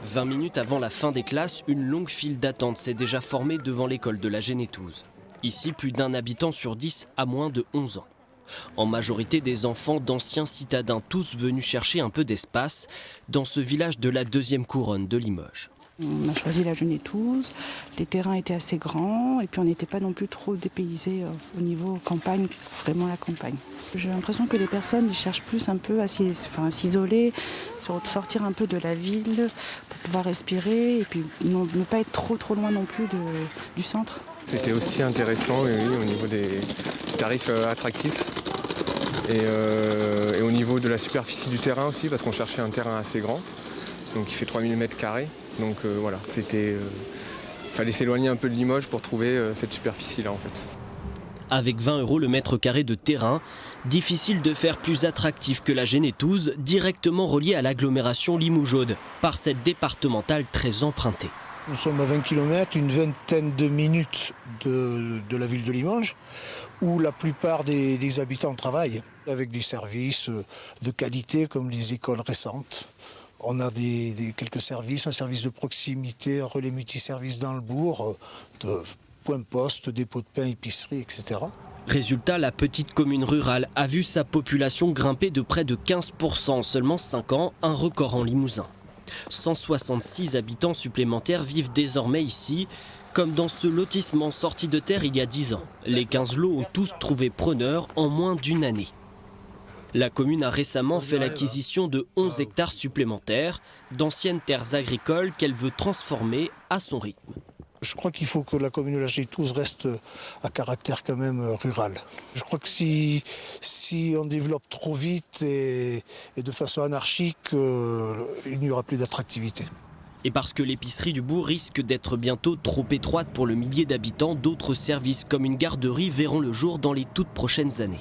20 minutes avant la fin des classes, une longue file d'attente s'est déjà formée devant l'école de la Génétouze. Ici, plus d'un habitant sur 10 a moins de 11 ans. En majorité des enfants d'anciens citadins, tous venus chercher un peu d'espace dans ce village de la deuxième couronne de Limoges. On a choisi la Génétouze, les terrains étaient assez grands et puis on n'était pas non plus trop dépaysés au niveau campagne, vraiment la campagne. J'ai l'impression que les personnes ils cherchent plus un peu à s'isoler, sortir un peu de la ville pour pouvoir respirer et puis ne pas être trop loin non plus du centre. C'était aussi intéressant oui, au niveau des tarifs attractifs et au niveau de la superficie du terrain aussi parce qu'on cherchait un terrain assez grand, donc il fait 3000 m². Donc voilà, fallait s'éloigner un peu de Limoges pour trouver cette superficie-là en fait. Avec 20 € le mètre carré de terrain, difficile de faire plus attractif que la Génétouze, directement reliée à l'agglomération limougeaude, par cette départementale très empruntée. Nous sommes à 20 km, une vingtaine de minutes de la ville de Limoges, où la plupart des habitants travaillent, avec des services de qualité comme les écoles récentes. On a quelques services, un service de proximité, un relais multiservice dans le bourg, de point poste, dépôt de pain, épicerie, etc. Résultat, la petite commune rurale a vu sa population grimper de près de 15% en seulement 5 ans, un record en Limousin. 166 habitants supplémentaires vivent désormais ici, comme dans ce lotissement sorti de terre il y a 10 ans. Les 15 lots ont tous trouvé preneur en moins d'une année. La commune a récemment fait l'acquisition de 11 hectares supplémentaires, d'anciennes terres agricoles qu'elle veut transformer à son rythme. Je crois qu'il faut que la commune de la Génétouze reste à caractère quand même rural. Je crois que si on développe trop vite et de façon anarchique, il n'y aura plus d'attractivité. Et parce que l'épicerie du bourg risque d'être bientôt trop étroite pour le millier d'habitants, d'autres services comme une garderie verront le jour dans les toutes prochaines années.